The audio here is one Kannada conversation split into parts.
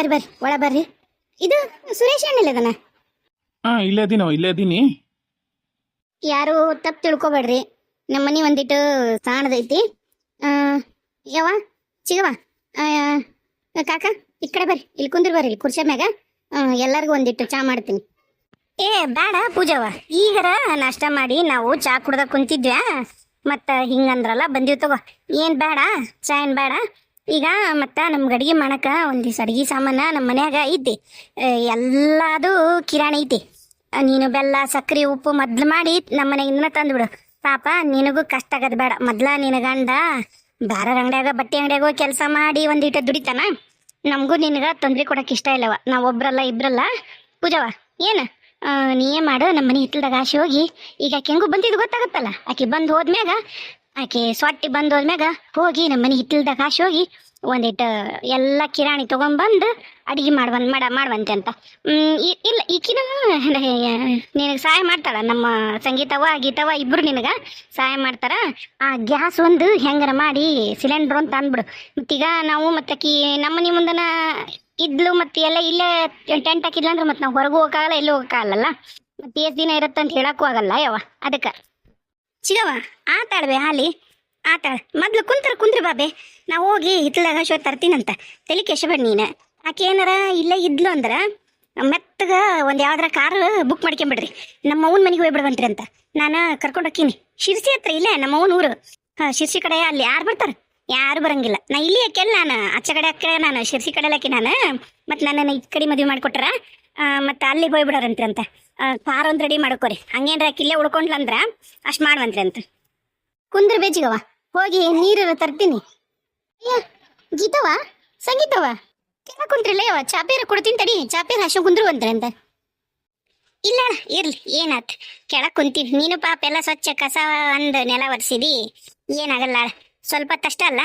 ಬರ್ರಿ ಬರ್ರಿ ಒಳ ಬರ್ರಿ. ಇದು ಸುರೇಶ್ ಅಣ್ಣಿಲ್ಲದನ? ಇಲ್ಲೇ ಅದೀನವ, ಇಲ್ಲೇ ಅದೀನಿ. ಯಾರು ತಪ್ಪು ತಿಳ್ಕೊಬೇಡ್ರಿ, ನಮ್ಮ ಮನೆ ಒಂದಿಟ್ಟು ಸಾಣದೈತಿ. ಯಾವ ಚಿಗವ ಕಾಕ ಈ ಕಡೆ ಬರ್ರಿ, ಇಲ್ಲಿ ಕುಂದ್ರಿ ಬರ್ರಿ, ಇಲ್ಲಿ ಕುರ್ಚಿ ಮ್ಯಾಗ. ಎಲ್ಲರಿಗೂ ಒಂದಿಟ್ಟು ಚಾ ಮಾಡ್ತೀನಿ. ಏ ಬೇಡ ಪೂಜಾವ, ಈಗರ ನಾಷ್ಟ ಮಾಡಿ ನಾವು ಚಾ ಕುಡ್ದ ಕುಂತಿದ್ವ್ಯಾ, ಮತ್ತು ಹಿಂಗಂದ್ರಲ್ಲ ಬಂದೀವಿ ತಗೋ. ಏನು ಬೇಡ, ಚಾ ಏನು ಬೇಡ. ಈಗ ಮತ್ತು ನಮ್ಗೆ ಅಡುಗೆ ಮಾಡಕ್ಕೆ ಒಂದಿವ್ಸ ಅಡುಗೆ ಸಾಮಾನು ನಮ್ಮ ಮನ್ಯಾಗ ಐತಿ, ಎಲ್ಲದು ಕಿರಾಣಿ ಐತಿ. ನೀನು ಬೆಲ್ಲ ಸಕ್ಕರೆ ಉಪ್ಪು ಮೊದ್ಲು ಮಾಡಿ ನಮ್ಮ ಮನೆಗಿಂದ ತಂದುಬಿಡು. ಪಾಪ ನಿನಗೂ ಕಷ್ಟ ಆಗದು ಬೇಡ. ಮೊದ್ಲ ನಿನ್ನ ಗಂಡ ಬೇರೆ ಅಂಗಡಿಯಾಗ ಬಟ್ಟೆ ಅಂಗಡಿಯಾಗ ಹೋಗಿ ಕೆಲಸ ಮಾಡಿ ಒಂದಿಟ್ಟು ದುಡಿತಾನ. ನಮಗೂ ನಿನಗೆ ತೊಂದರೆ ಕೊಡೋಕೆ ಇಷ್ಟ ಇಲ್ಲವ, ನಾವು ಒಬ್ರಲ್ಲ ಇಬ್ರಲ್ಲ. ಪೂಜಾವ ಏನು ನೀ ಏನು ಮಾಡು, ನಮ್ಮ ಮನೆ ಹಿತ್ತಲ್ದಾಗ ಆಶೆ ಹೋಗಿ, ಈಗ ಆಕೆ ಹೆಂಗೂ ಬಂದಿದ್ದು ಗೊತ್ತಾಗತ್ತಲ್ಲ, ಆಕೆ ಬಂದು ಹೋದ್ಮ್ಯಾಗ, ಆಕೆ ಸೊಟ್ಟಿ ಬಂದು ಹೋದ್ಮ್ಯಾಗ ಹೋಗಿ ನಮ್ಮ ಮನೆ ಹಿತ್ತಲ್ದಾಗ ಆಶೆ ಹೋಗಿ ಒಂದಿಟ್ಟು ಎಲ್ಲ ಕಿರಾಣಿ ತೊಗೊಂಬಂದು ಅಡುಗೆ ಮಾಡುವಂತೆ ಅಂತ. ಇಲ್ಲ ಈಕಿನ ನಿನಗೆ ಸಹಾಯ ಮಾಡ್ತಾಳ, ನಮ್ಮ ಸಂಗೀತವ ಗೀತವ ಇಬ್ಬರು ನಿನಗೆ ಸಹಾಯ ಮಾಡ್ತಾರ. ಆ ಗ್ಯಾಸ್ ಒಂದು ಹೆಂಗಾರ ಮಾಡಿ ಸಿಲಿಂಡ್ರು ಅಂತ ಅಂದ್ಬಿಡು. ಮತ್ತೀಗ ನಾವು ಮತ್ತಾಕಿ ನಮ್ಮ ಮನೆ ಮುಂದನ ಇದ್ಲು, ಮತ್ತು ಎಲ್ಲ ಇಲ್ಲೇ ಟೆಂಟ್ ಹಾಕಿದ್ಲ ಅಂದ್ರೆ ಮತ್ತೆ ನಾವು ಹೊರಗೂ ಹೋಗಕ್ಕಾಗಲ್ಲ, ಎಲ್ಲೂ ಹೋಗಕ್ಕಾಗಲ್ಲ. ಮತ್ತೆ ಎಷ್ಟು ದಿನ ಇರುತ್ತಂತ ಹೇಳಕ್ಕೂ ಆಗಲ್ಲ ಯವ್ವ. ಅದಕ್ಕೆ ಚಿಗವ ಆತಾಡ್ಬೆ ಹಾಲಿ ಆತಾಳ. ಮೊದ್ಲು ಕುಂದ್ರಿ ಬಾಬೆ, ನಾವು ಹೋಗಿ ಹಿತ್ತಲಾಗ ಶೋ ತರ್ತೀನಂತ. ತಲೆ ಕೆಶಬೇಡ ನೀನು. ಆಕೆ ಏನಾರ ಇಲ್ಲೇ ಇದ್ಲು ಅಂದ್ರೆ ಮೆತ್ತಗ ಒಂದು ಯಾವ್ದಾರ ಕಾರು ಬುಕ್ ಮಾಡ್ಕೊಂಬಿಡ್ರಿ, ನಮ್ಮ ಅವ್ನ ಮನೆಗೆ ಹೋಗ್ಬಿಡ್ವಂತ್ರಿ ಅಂತ. ನಾನು ಕರ್ಕೊಂಡು ಹೋಗ್ತೀನಿ ಶಿರ್ಸಿ ಹತ್ರ, ಇಲ್ಲೇ ನಮ್ಮ ಅವ್ನ ಊರು. ಶಿರ್ಸಿ ಕಡೆ ಅಲ್ಲಿ ಯಾರು ಬರ್ತಾರೆ? ಯಾರು ಬರಂಗಿಲ್ಲ. ನಾ ಇಲ್ಲಿ ಯಾಕೆಲ್ಲ ನಾನು ಆಚೆ ಕಡೆ ಅಕ್ಕ, ನಾನು ಶಿರ್ಸಿ ಕಡೆ ಹಾಕಿ ನಾನು, ಮತ್ತು ನನ್ನನ್ನು ಈ ಕಡೆ ಮದುವೆ ಮಾಡಿಕೊಟ್ರ ಮತ್ತು ಅಲ್ಲಿಗೆ ಹೋಗ್ಬಿಡೋರಂತ್ರಿ ಅಂತ. ಕಾರ್ ಒಂದು ರೆಡಿ ಮಾಡ್ಕೋರಿ, ಹಂಗೇನ್ರ ಇಲ್ಲೇ ಉಳ್ಕೊಂಡ್ಲಂದ್ರೆ ಅಷ್ಟು ಮಾಡುವಂತ್ರಿ ಅಂತ. ಕುಂದ್ರ ಬೇಜಿಗವ, ಹೋಗಿ ನೀರು ತರ್ತೀನಿ. ಅಯ್ಯ ಗೀತವ ಸಂಗೀತವ ಕೆಲ ಕುಂತ್ರಿಲ್ಲ ಯವ, ಚಾಪೇರ ಕೊಡ್ತೀನಿ ತಡಿ, ಚಾಪೇರ ಹಸು ಕುಂದ್ರು ಅಂತ್ರೆ ಅಂತ. ಇಲ್ಲ ಇರ್ಲಿ, ಏನಾತ್ ಕೆಳಗೆ ಕುಂತೀವಿ. ನೀನು ಪಾಪ ಎಲ್ಲ ಸ್ವಚ್ಛ ಕಸ ಒಂದು ನೆಲ ಒರೆಸಿದಿ, ಏನಾಗಲ್ಲ, ಸ್ವಲ್ಪ ಕಷ್ಟ ಅಲ್ಲ.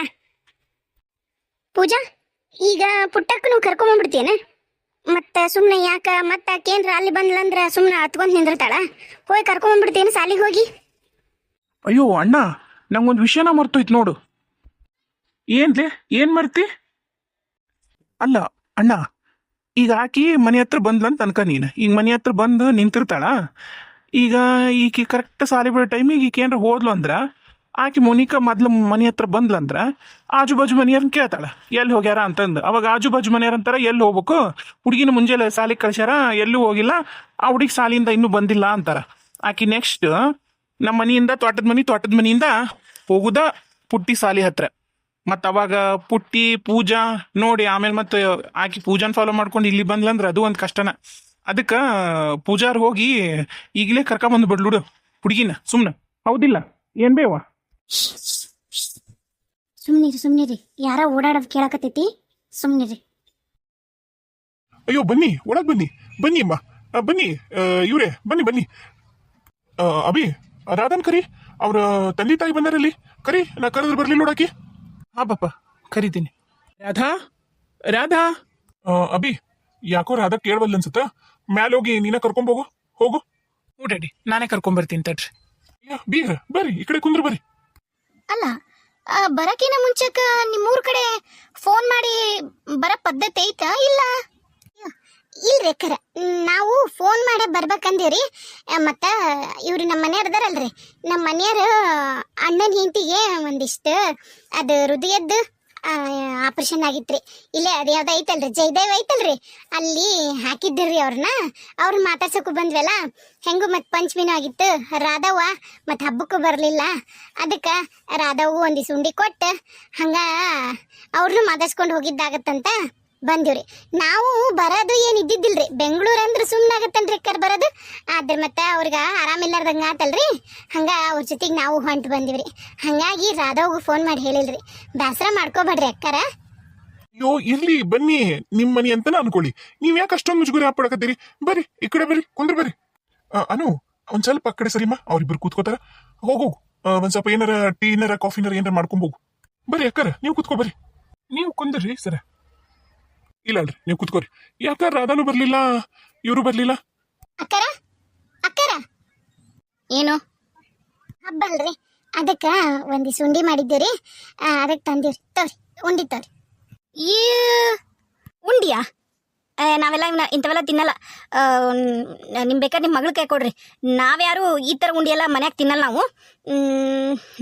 ಪೂಜಾ ಈಗ ಪುಟ್ಟಕ್ಕನು ಕರ್ಕೊಂಬಂದ್ಬಿಡ್ತೇನೆ, ಮತ್ತೆ ಸುಮ್ಮನೆ ಯಾಕ ಮತ್ತೆ ಆಕೇನ್ರ ಅಲ್ಲಿ ಬಂದ್ಲಂದ್ರೆ ಸುಮ್ಮನೆ ಹತ್ಕೊಂಡ್ ನಿಂದಿರ್ತಾಳ. ಹೋಗಿ ಕರ್ಕೊಂಬಂದ್ಬಿಡ್ತೇನೆ ಸಾಲಿಗೆ ಹೋಗಿ. ಅಯ್ಯೋ ಅಣ್ಣ, ನಂಗೊಂದು ವಿಷಯನ ಮರ್ತೋಯ್ತು ನೋಡು. ಏನ್ಲೇ, ಏನು ಮರ್ತಿ? ಅಲ್ಲ ಅಣ್ಣ, ಈಗ ಆಕಿ ಮನೆ ಹತ್ರ ಬಂದ್ಲಂತ ಅನ್ಕ ನೀನು. ಈಗ ಮನೆ ಹತ್ರ ಬಂದು ನಿಂತಿರ್ತಾಳ. ಈಗ ಈಕಿ ಕರೆಕ್ಟ್ ಸಾಲಿ ಬಿಡೋ ಟೈಮಿಗೆ ಈಕೆ ಏನಾರ ಹೋದ್ಲು ಅಂದ್ರೆ, ಆಕಿ ಮೊನಿಕಾ ಮೊದ್ಲು ಮನೆ ಹತ್ರ ಬಂದ್ಲಂದ್ರೆ ಆಜು ಬಾಜು ಮನೆಯವ್ರನ್ನ ಕೇಳ್ತಾಳ ಎಲ್ಲಿ ಹೋಗ್ಯಾರ ಅಂತಂದು. ಅವಾಗ ಆಜು ಬಾಜು ಮನೆಯವ್ರ ಅಂತಾರ ಎಲ್ಲಿ ಹೋಗ್ಬೇಕು, ಹುಡುಗಿನ ಮುಂಜಾನೆ ಸಾಲಿಗೆ ಕಳ್ಸ್ಯಾರ, ಎಲ್ಲೂ ಹೋಗಿಲ್ಲ, ಆ ಹುಡುಗಿ ಸಾಲಿಯಿಂದ ಇನ್ನೂ ಬಂದಿಲ್ಲ ಅಂತಾರ. ಆಕಿ ನೆಕ್ಸ್ಟ್ ನಮ್ಮ ಮನೆಯಿಂದ ತೋಟದ ಮನೆಯಿಂದ ಹೋಗುದ ಪುಟ್ಟಿ ಸಾಲಿ ಹತ್ರ. ಮತ್ತು ಅವಾಗ ಪುಟ್ಟಿ ಪೂಜಾ ನೋಡಿ ಆಮೇಲೆ ಮತ್ತೆ ಆಕಿ ಪೂಜಾನ ಫಾಲೋ ಮಾಡ್ಕೊಂಡು ಇಲ್ಲಿ ಬಂದ್ಲಂದ್ರೆ ಅದು ಒಂದು ಕಷ್ಟನ. ಅದಕ್ಕೆ ಪೂಜಾರ್ ಹೋಗಿ ಈಗಲೇ ಕರ್ಕೊಂಬಂದು ಬಿಡ್ಲುಡು ಹುಡುಗಿನ, ಸುಮ್ಮನೆ. ಹೌದಿಲ್ಲ ಏನ್ ಬೇವ? ಸುಮ್ನಿರಿ, ಯಾರ ಓಡಾಡೋದು ಕೇಳಕತ್ತೈತಿ, ಸುಮ್ನಿರಿ. ಅಯ್ಯೋ ಬನ್ನಿ, ಒಳಗ್ ಬನ್ನಿ ಅಮ್ಮ, ಬನ್ನಿ ಇವ್ರೆ, ಬನ್ನಿ. ಅಭಿ, ರಾಧನ್ ಕರಿ, ಅವ್ರ ತಂದೆ ತಾಯಿ ಬಂದಾರಲ್ಲಿ, ಕರಿ. ನಾ ಕರೆದ್ರೆ ಬರ್ಲಿಲ್ಲ ನೋಡಾಕಿ. ಹಾ ಪಾಪ ಕರಿತೀನಿ. ರಾಧಾ ಅಭಿ, ಯಾಕೋ ರಾಧಾ ಕೇಳವಲ್ಲ ಅನ್ಸುತ್ತ, ಮ್ಯಾಲ ಹೋಗಿ ನೀನ ಕರ್ಕೊಂಬೋಗು, ಹೋಗು. ಹ್ಞೂ ಡ್ಯಾಡಿ, ನಾನೇ ಕರ್ಕೊಂಬರ್ತೀನಿ ತಡ್ರಿ. ಬೀಗ್ರ ಬರ್ರಿ, ಈ ಕಡೆ ಕುಂದ್ರ ಬರ್ರಿ. ಅಲ್ಲ ಬರಕಿನ ಮುಂಚೆಕ ನಿಮ್ಮೂರ್ ಕಡೆ ಫೋನ್ ಮಾಡಿ ಬರ ಪದ್ಧತಿ ಐತಾ ಇಲ್ಲ? ಇಲ್ರಿ ಅಕ್ಕರ, ನಾವು ಫೋನ್ ಮಾಡೇ ಬರ್ಬೇಕಂದೇವ್ರಿ. ಮತ್ತು ಇವ್ರು ನಮ್ಮ ಮನೆಯವ್ರು ಅದಾರಲ್ರಿ, ನಮ್ಮ ಮನೆಯವರು ಅಣ್ಣನ ಹೆಂಡತಿಗೆ ಒಂದಿಷ್ಟು ಅದು ಹೃದಯದ್ದು ಆಪರೇಷನ್ ಆಗಿತ್ರಿ. ಇಲ್ಲೇ ಅದು ಯಾವ್ದು ಐತಲ್ರಿ, ಜಯದೇವ್ ಐತಲ್ರಿ, ಅಲ್ಲಿ ಹಾಕಿದ್ದಿರ್ರಿ ಅವ್ರನ್ನ ಮಾತಾಡ್ಸೋಕು ಬಂದ್ವಲ್ಲ. ಹೆಂಗೂ ಮತ್ತು ಪಂಚಮಿನೂ ಆಗಿತ್ತು, ರಾಧವ್ವ ಮತ್ತು ಹಬ್ಬಕ್ಕೂ ಬರಲಿಲ್ಲ. ಅದಕ್ಕೆ ರಾಧವ್ಗೂ ಒಂದಿವ್ಸ ಉಂಡಿ ಕೊಟ್ಟು ಹಂಗೆ ಅವ್ರನ್ನೂ ಮಾತಾಡ್ಸ್ಕೊಂಡು ಹೋಗಿದ್ದಾಗತ್ತಂತ ಬಂದಿವ್ರಿ. ನಾವು ಬರೋದು ಏನು ಇದ್ದಿದ್ದಿಲ್ರಿ, ಬೆಂಗಳೂರು ಅಂದ್ರೆ ಸುಮ್ಮನಾಗತ್ತನ್ರಿ ಅಕ್ಕರ್ ಬರೋದು. ಆದ್ರೆ ಮತ್ತೆ ಅವ್ರಿಗೆ ಆರಾಮಿಲ್ಲಾರ್ದಂಗೆ ಆತಲ್ರಿ, ಹಂಗೆ ಅವ್ರ ಜೊತೆಗೆ ನಾವು ಹೊಂಟು ಬಂದಿವ್ರಿ. ಹಾಗಾಗಿ ರಾಧವ್ಗೂ ಫೋನ್ ಮಾಡಿ ಹೇಳಿಲ್ರಿ, ಬೇಸರ ಮಾಡ್ಕೋಬೇಡ್ರಿ ಅಕ್ಕರ. ಅಯ್ಯೋ ಇರ್ಲಿ ಬನ್ನಿ, ನಿಮ್ ಮನಿ ಅಂತಾನ ಅನ್ಕೊಳ್ಳಿ, ನೀವ್ ಯಾಕೆ ಅಷ್ಟೊಂದು ಮುಜುಗರ ಹಾಪಡಕತ್ತೀರಿ? ಬರ್ರಿ ಈ ಕಡೆ ಬರ್ರಿ, ಕುಂದ್ರ ಬರ್ರಿ. ಅನು ಒಂದ್ ಸ್ವಲ್ಪ ಆ ಕಡೆ ಸರಿಮಾ, ಅವ್ರಿಬ್ರು ಕೂತ್ಕೋತಾರ. ಹೋಗು, ಒಂದ್ ಸ್ವಲ್ಪ ಏನಾರ ಟೀನಾರ ಕಾಫಿನಾರ ಏನಾರ ಮಾಡ್ಕೊಂಬೋಗು. ಬರ್ರಿ ಅಕ್ಕರ, ನೀವು ಕೂತ್ಕೋ ಬರ್ರಿ. ನೀವು ಕುಂದ್ರಿ ಸರ. ಇಲ್ಲ ಅಲ್ರಿ, ನೀವು ಕೂತ್ಕೋರಿ. ಯಾಕ ರಾಧಾನು ಬರ್ಲಿಲ್ಲ, ಇವರು ಬರ್ಲಿಲ್ಲ? ಅಕ್ಕರ ಏನು ಹಬ್ಬ ಅಲ್ರಿ, ಅದಕ್ಕೆ ಒಂದಿವ್ಸ ಉಂಡಿ ಮಾಡಿದ್ದೀರಿ, ಅದಕ್ಕೆ ತಂದಿವ್ರಿ. ತವ್ರಿ ಉಂಡಿ ತವ್ರಿ. ಈ ಉಂಡಿಯಾ? ನಾವೆಲ್ಲ ಇಂಥವೆಲ್ಲ ತಿನ್ನಲ್ಲ. ನಿಮ್ಮ ಬೇಕಾದ್ರೆ ನಿಮ್ಮ ಮಗಳ ಕೈ ಕೊಡ್ರಿ. ನಾವ್ಯಾರು ಈ ಥರ ಉಂಡಿ ಎಲ್ಲ ಮನ್ಯಾಗ ತಿನ್ನಲ್ಲ ನಾವು.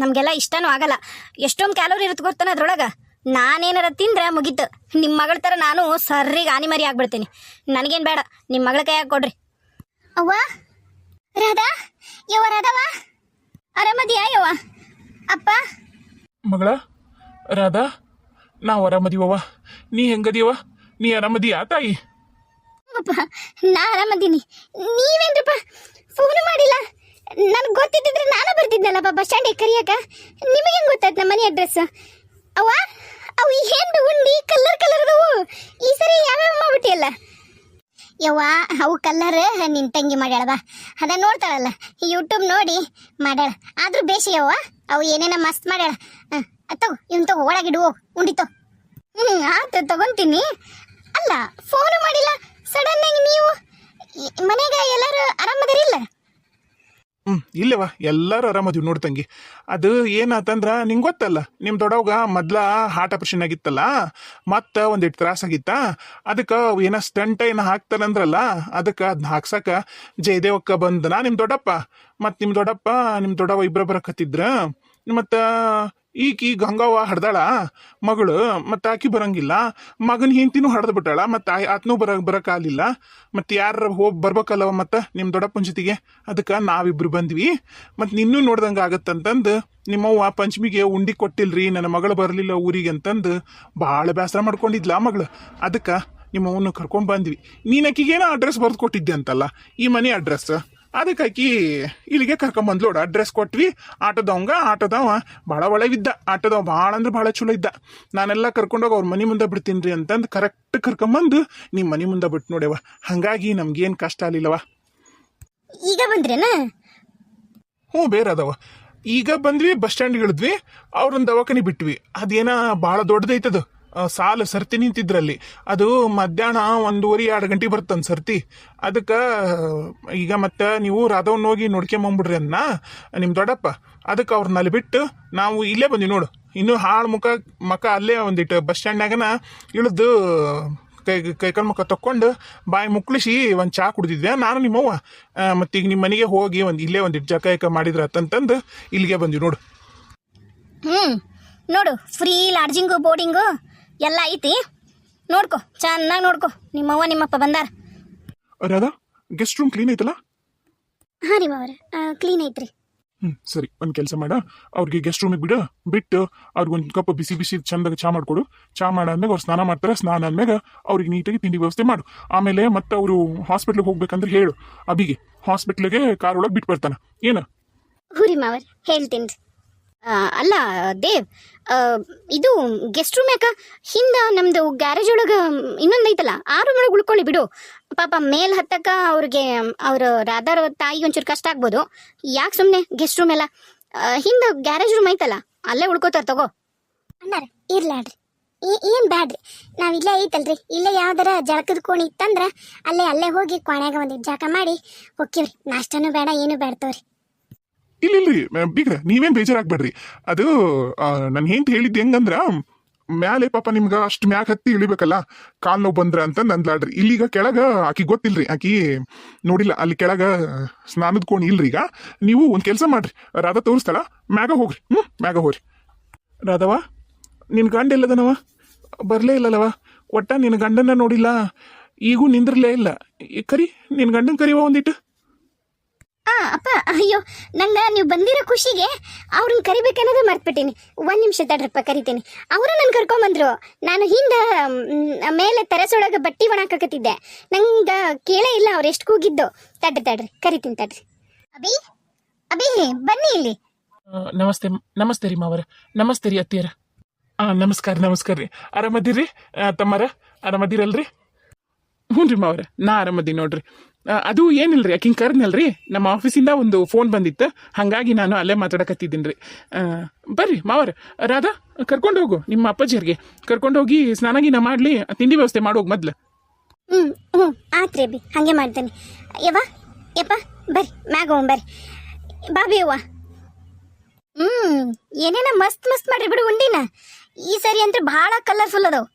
ನಮಗೆಲ್ಲ ಇಷ್ಟನೂ ಆಗಲ್ಲ. ಎಷ್ಟೊಂದು ಕ್ಯಾಲೋರಿ ಇರುತ್ತೆ ಗೊತ್ತಾನ ಅದ್ರೊಳಗೆ. ನಾನೇನಾರ ತಿಂದ್ರೆ ಮುಗೀತು. ನಿಮ್ಮ ಮಗಳ ಥರ ನಾನು ಸರ್ರಿಗೆ ಆನಿ ಮರಿ ಆಗ್ಬಿಡ್ತೀನಿ. ನನಗೇನು ಬೇಡ, ನಿಮ್ಮ ಮಗಳ ಕೈಯಾಗ ಕೊಡ್ರಿ. ಅವ್ವ ರಾಧಾ, ಯವ್ವ ರಾಧವ, ಆರಾಮದಿಯಾ ಯವ್ವ? ಅಪ್ಪ ಮಗಳ ರಾಧಾ, ನಾವು ಆರಾಮದೀವವ್ವ. ನೀ ಹೆಂಗದೀವ? ನೀ ಆರಾಮದಿಯಾ ತಾಯಿ? ಅಪ್ಪ ನಾ ಆರಾಮದೀನಿ. ನೀವೇನ್ರಪ್ಪ ಫೋನ್ ಮಾಡಿಲ್ಲ? ನನಗೆ ಗೊತ್ತಿದ್ದಿದ್ರೆ ನಾನು ಬರ್ತಿದ್ನಲ್ಲಪ್ಪ ಬಸ್ ಸ್ಟ್ಯಾಂಡಿಗೆ ಕರಿಯಾಕ. ನಿಮಗೆ ಹೆಂಗೆ ಗೊತ್ತಾಯ್ತು ನಮ್ಮ ಮನೆ ಅಡ್ರೆಸ್? ಅವ್ವ ಅವು ಏನು ಉಂಡಿ ಕಲರ್ ಅದಾವು. ಈ ಸರಿ ಯಾವ್ಯಾವ ಮಾಡ್ಬಿಟ್ಟಿಯಲ್ಲ ಯವ್ವ? ಅವು ಕಲ್ಲರ್ ನಿನ್ನ ತಂಗಿ ಮಾಡ್ಯಾಳವ, ಅದ ನೋಡ್ತಾಳಲ್ಲ ಯೂಟ್ಯೂಬ್ ನೋಡಿ ಮಾಡ್ಯಾಳ. ಆದ್ರೂ ಬೇಸಿ ಯವ್ವ, ಅವು ಏನೇನ ಮಸ್ತ್ ಮಾಡ್ಯಾಳ. ತಗೋ ಇವನ್ ತಗೋ, ಒಳಗಿಡು ಹೋಗು ಉಂಡಿತೋ. ಆತು ತಗೊಂತೀನಿ. ಅಲ್ಲ ಫೋನು ಮಾಡಿಲ್ಲ ಸಡನ್ ಆಗಿ ನೀವು. ಮನೆಗೆ ಎಲ್ಲರೂ ಆರಾಮದಿರಿಲ್ಲ? ಇಲ್ಲವ, ಎಲ್ಲರೂ ಆರಾಮದೀವಿ ನೋಡ್ ತಂಗಿ. ಅದು ಏನಾತಂದ್ರ ನಿಂಗೆ ಗೊತ್ತಲ್ಲ, ನಿಮ್ಮ ದೊಡ್ಡವ್ಗ ಮೊದ್ಲ ಹಾರ್ಟ್ ಆಪರೇಷನ್ ಆಗಿತ್ತಲ್ಲ, ಮತ್ತೆ ಒಂದಿಟ್ಟು ತ್ರಾಸಾಗಿತ್ತ. ಅದಕ್ಕೆ ಏನೋ ಸ್ಟಂಟ್ ಏನೋ ಹಾಕ್ತಾರಂದ್ರಲ್ಲ, ಅದಕ್ಕೆ ಅದನ್ನ ಹಾಕ್ಸಕ ಜಯದೇವಕ್ಕ ಬಂದನ ನಿಮ್ಮ ದೊಡ್ಡಪ್ಪ. ಮತ್ತು ನಿಮ್ಮ ದೊಡ್ಡವ ಇಬ್ಬರ ಬರಕತ್ತಿದ್ರ. ಮತ್ತು ಈಕಿ ಗಂಗವ್ವ ಹಡ್ದಾಳ ಮಗಳು, ಮತ್ತು ಆಕಿ ಬರಂಗಿಲ್ಲ. ಮಗನ ಹೆಂಡತಿನೂ ಹಡ್ದು ಬಿಟ್ಟಾಳ, ಮತ್ತು ಆತನೂ ಬರಕ್ಕಾಗಲಿಲ್ಲ. ಮತ್ತು ಯಾರು ಹೋಗಿ ಬರ್ಬೇಕಲ್ಲವ ಮತ್ತು ನಿಮ್ಮ ದೊಡ್ಡಪ್ಪನ ಜೊತೆಗೆ. ಅದಕ್ಕೆ ನಾವಿಬ್ರು ಬಂದ್ವಿ. ಮತ್ತು ನಿನ್ನೂ ನೋಡ್ದಂಗೆ ಆಗತ್ತಂತಂದು ನಿಮ್ಮವ್ವ ಪಂಚಮಿಗೆ ಉಂಡಿ ಕೊಟ್ಟಿಲ್ರಿ, ನನ್ನ ಮಗಳು ಬರಲಿಲ್ಲ ಊರಿಗೆ ಅಂತಂದು ಭಾಳ ಬೇಸರ ಮಾಡ್ಕೊಂಡಿದ್ಲ ಮಗಳು. ಅದಕ್ಕೆ ನಿಮ್ಮವನ್ನು ಕರ್ಕೊಂಡು ಬಂದ್ವಿ. ನೀನು ಆಕಿಗೇನೋ ಅಡ್ರೆಸ್ ಬರೆದು ಕೊಟ್ಟಿದ್ದೆ ಅಂತಲ್ಲ, ಈ ಮನೆ ಅಡ್ರೆಸ್. ಅದಕ್ಕೆ ಆಕಿ ಇಲ್ಲಿಗೆ ಕರ್ಕೊಂಬಂದ್ಲೋಡ. ಅಡ್ರೆಸ್ ಕೊಟ್ವಿ. ಆಟೋದವ ಭಾಳ ಒಳಗಿದ್ದ. ಆಟೋದವ ಭಾಳ ಅಂದ್ರೆ ಭಾಳ ಚಲೋ ಇದ್ದ. ನಾನೆಲ್ಲ ಕರ್ಕೊಂಡೋಗಿ ಅವ್ರ ಮನೆ ಮುಂದೆ ಬಿಡ್ತೀನಿ ರೀ ಅಂತಂದು ಕರೆಕ್ಟ್ ಕರ್ಕೊಂಬಂದು ನಿಮ್ಮ ಮನೆ ಮುಂದೆ ಬಿಟ್ಟು ನೋಡ್ಯವ. ಹಾಗಾಗಿ ನಮ್ಗೇನು ಕಷ್ಟ ಆಗಲಿಲ್ಲವ. ಈಗ ಬಂದ್ರೇನ? ಹ್ಞೂ, ಬೇರೆ ಅದಾವ. ಈಗ ಬಂದ್ವಿ, ಬಸ್ ಸ್ಟ್ಯಾಂಡ್ಗೆ ಇಳಿದ್ವಿ. ಅವ್ರನ್ನ ದವಾಖಾನೆ ಬಿಟ್ವಿ. ಅದೇನ ಭಾಳ ದೊಡ್ಡದೈತದು. ಸಾಲು ಸರ್ತಿ ನಿಂತಿದ್ರಲ್ಲಿ. ಅದು ಮಧ್ಯಾಹ್ನ 1:30-2 ಗಂಟೆ ಬರ್ತಂದು ಸರ್ತಿ. ಅದಕ್ಕೆ ಈಗ ಮತ್ತೆ ನೀವು ರಾಧವನ್ನ ಹೋಗಿ ನೋಡ್ಕೊಂಬಂಬಿಡ್ರಿ ಅನ್ನ ನಿಮ್ಮ ದೊಡ್ಡಪ್ಪ. ಅದಕ್ಕೆ ಅವ್ರನ್ನ ಅಲ್ಲಿ ಬಿಟ್ಟು ನಾವು ಇಲ್ಲೇ ಬಂದ್ವಿ ನೋಡು. ಇನ್ನೂ ಹಾಳು ಮಕ ಅಲ್ಲೇ ಒಂದಿಟ್ಟು ಬಸ್ ಸ್ಟ್ಯಾಂಡ್ನಾಗನ ಇಳಿದು ಕೈಕಾಲು ಮುಖ ತಕ್ಕೊಂಡು ಬಾಯಿ ಮುಕ್ಳಿಸಿ ಒಂದು ಚಹಾ ಕುಡ್ದಿದ್ದೆ ನಾನು ನಿಮ್ಮವ್ವ. ಮತ್ತೀಗ ನಿಮ್ಮ ಮನೆಗೆ ಹೋಗಿ ಇಲ್ಲೇ ಒಂದಿಟ್ಟು ಜಕ ಮಾಡಿದ್ರ ಅಂತಂದು ಇಲ್ಲಿಗೆ ಬಂದ್ವಿ ನೋಡು. ನೋಡು, ಫ್ರೀ ಲಾಡ್ಜಿಂಗು ಬೋರ್ಡಿಂಗು ಎಲ್ಲ ಐತಿ. ನೋಡ್ಕೊ, ಚೆನ್ನಾಗಿ ನೋಡ್ಕೊ. ನಿಮ್ಮವ್ವ ನಿಮ್ಮಪ್ಪ ಬಂದಾರ. ರಾಧಾ, ಗೆಸ್ಟ್ ರೂಮ್ ಕ್ಲೀನ್ ಐತಲ್ಲ? ಹಾಂ ರೀ ಮಾವರ, ಕ್ಲೀನ್ ಐತ್ರಿ. ಸರಿ, ಒಂದು ಕೆಲಸ ಮಾಡ, ಅವ್ರಿಗೆ ಗೆಸ್ಟ್ ರೂಮಿಗೆ ಬಿಟ್ಟು ಅವ್ರಿಗೊಂದು ಕಪ್ ಬಿಸಿ ಚಂದಾಗ ಚಹಾ ಮಾಡಿಕೊಡು. ಚಹಾ ಮಾಡಾದ್ಮೇಲೆ ಅವ್ರು ಸ್ನಾನ ಮಾಡ್ತಾರೆ. ಸ್ನಾನ ಆದ್ಮೇಲೆ ಅವ್ರಿಗೆ ನೀಟಾಗಿ ತಿಂಡಿ ವ್ಯವಸ್ಥೆ ಮಾಡು. ಆಮೇಲೆ ಮತ್ತೆ ಅವರು ಹಾಸ್ಪಿಟ್ಲಿಗೆ ಹೋಗ್ಬೇಕಂದ್ರೆ ಹೇಳು ಅಬಿಗೆ. ಹಾಸ್ಪಿಟ್ಲಿಗೆ ಕಾರ್ ಒಳಗೆ ಬಿಟ್ಟು ಬರ್ತಾನೆ. ಏನು? ಹೂ ರೀ ಮಾವರ್, ಹೇಳ್ತೀನಿ ರೀ. ಅಲ್ಲ ದೇವ್, ಇದು ಗೆಸ್ಟ್ ರೂಮ್ ಯಾಕ ಹಿಂದೆ ನಮ್ದು ಗ್ಯಾರೇಜ್ ಒಳಗೆ ಇನ್ನೊಂದು ಐತಲ್ಲ, ಆ ರೂಮ್ ಒಳಗೆ ಉಳ್ಕೊಳ್ಳಿ ಬಿಡು. ಪಾಪ ಮೇಲ್ ಹತ್ತಕ್ಕ ಅವ್ರಿಗೆ ಅವರು ರಾಧಾರ ತಾಯಿಗೆ ಒಂಚೂರು ಕಷ್ಟ ಆಗ್ಬೋದು. ಯಾಕೆ ಸುಮ್ಮನೆ ಗೆಸ್ಟ್ ರೂಮ್ ಎಲ್ಲ? ಹಿಂದೆ ಗ್ಯಾರೇಜ್ ರೂಮ್ ಐತಲ್ಲ, ಅಲ್ಲೇ ಉಳ್ಕೋತಾರ. ತಗೋ ಅಣ್ಣಾರ, ಇರ್ಲಾಡ್ರಿ, ಏನು ಬ್ಯಾಡ್ರಿ. ನಾವು ಇಲ್ಲೇ ಐತಲ್ರಿ, ಇಲ್ಲೇ ಯಾವ್ದಾರ ಜಳಕದ ಕೋಣಿ ಇತ್ತಂದ್ರೆ ಅಲ್ಲೇ ಹೋಗಿ ಕೋಣ್ಯಾಗ ಒಂದಿಟ್ಟು ಜಳಕ ಮಾಡಿ ಹೋಗ್ತೀವ್ರಿ. ನಾಷ್ಟನೂ ಬೇಡ, ಏನು ಬೇಡ್ತವ್ರಿ. ಇಲ್ಲಿಲ್ರಿ ಬೀಗ್ರ, ನೀವೇನ್ ಬೇಜಾರಾಗ್ಬೇಡ್ರಿ. ಅದು ನಾನು ಹೆಂತ ಹೇಳಿದ್ದು ಹೆಂಗಂದ್ರ, ಮ್ಯಾಲೆ ಪಾಪ ನಿಮ್ಗ ಅಷ್ಟು ಮ್ಯಾಗ ಹತ್ತಿ ಇಳಿಬೇಕಲ್ಲ, ಕಾಲ್ ನೋವು ಬಂದ್ರ ಅಂತಂದ್ ಅಂದ್ಲಾಡ್ರಿ. ಇಲ್ಲಿಗ ಕೆಳಗ ಆಕಿ ಗೊತ್ತಿಲ್ರಿ, ಆಕಿ ನೋಡಿಲ್ಲ. ಅಲ್ಲಿ ಕೆಳಗ ಸ್ನಾನದ ಕೋಣಿ ಇಲ್ರಿ. ಈಗ ನೀವು ಒಂದ್ ಕೆಲಸ ಮಾಡ್ರಿ, ರಾಧಾ ತೋರಿಸ್ತಾಳ, ಮ್ಯಾಗ ಹೋಗ್ರಿ. ಮ್ಯಾಗ ಹೋಗ್ರಿ. ರಾಧವ, ನಿನ್ ಗಂಡ ಎಲ್ಲದನವ? ಬರ್ಲೇ ಇಲ್ಲಲ್ಲವ. ಒಟ್ಟ ನಿನ್ ಗಂಡನ್ನ ನೋಡಿಲ್ಲ, ಈಗೂ ನಿಂದ್ರಲೇ ಇಲ್ಲ. ಕರಿ, ನಿನ್ ಗಂಡನ್ ಕರಿವ ಒಂದಿಟ್ಟು. ಅಪ್ಪ, ಅಯ್ಯೋ, ನಂಗೆ ನೀವು ಬಂದಿರೋ ಖುಷಿಗೆ ಅವ್ರನ್ನ ಕರಿಬೇಕನ್ನೋದು ಮರ್ತ್ಬಿಟ್ಟೀನಿ. 1 ನಿಮಿಷ ತಡ್ರಪ್ಪ, ಕರಿತೀನಿ. ಅವರು ನನ್ನ ಕರ್ಕೊಂಬಂದ್ರು. ನಾನು ಹಿಂದೆ ಮೇಲೆ ತೆರೆಸೊಳಗೆ ಬಟ್ಟೆ ಒಣಾಕತ್ತಿದ್ದೆ. ನಂಗೆ ಕೇಳೇ ಇಲ್ಲ ಅವ್ರು ಎಷ್ಟು ಕೂಗಿದ್ದು. ತಡ್ರಿ ಕರಿತೀನಿ ತಡ್ರಿ. ಅಭಿ ಬನ್ನಿ ಇಲ್ಲಿ. ನಮಸ್ತೆ ರೀ ಮಾವರ. ನಮಸ್ತೆ ರೀ ಅತ್ತಿಯರ. ನಮಸ್ಕಾರ ರೀ. ಆರಾಮದಿರಿ ತಮ್ಮರ? ಆರಾಮದಿರಲ್ರಿ? ಹ್ಞೂ ರೀ ಮಾವರ, ನಾ ಆರಾಮದಿ ನೋಡ್ರಿ. ಅದು ಏನಿಲ್ರಿ, ಆಕಿಂಗೆ ಕರ್ನಲ್ರಿ, ನಮ್ಮ ಆಫೀಸಿಂದ ಒಂದು ಫೋನ್ ಬಂದಿತ್ತು. ಹಾಗಾಗಿ ನಾನು ಅಲ್ಲೇ ಮಾತಾಡಕತ್ತಿದ್ದೀನಿ ರೀ. ಬರ್ರಿ ಮಾವರ. ರಾಧಾ, ಕರ್ಕೊಂಡು ಹೋಗು ನಿಮ್ಮ ಅಪ್ಪಾಜಿಯರಿಗೆ. ಕರ್ಕೊಂಡೋಗಿ ಸ್ನಾನಾಗಿನ ಮಾಡಲಿ, ತಿಂಡಿ ವ್ಯವಸ್ಥೆ ಮಾಡೋಗಿ ಮೊದ್ಲು. ಆತ್ರಿ ಅಭಿ, ಹಾಗೆ ಮಾಡ್ತೇನೆ. ಯಪ್ಪ ಬರ್ರಿ, ಮ್ಯಾಗ ಬರ್ರಿ. ಬಾಬಿ ಅವ್ವ, ಏನೇನ ಮಸ್ತ್ ಮಾಡ್ರಿ ಬಿಡು ಉಂಡಿನ. ಈ ಸರಿ ಅಂತೂ ಭಾಳ ಕಲರ್ಫುಲ್ ಅದಾವ.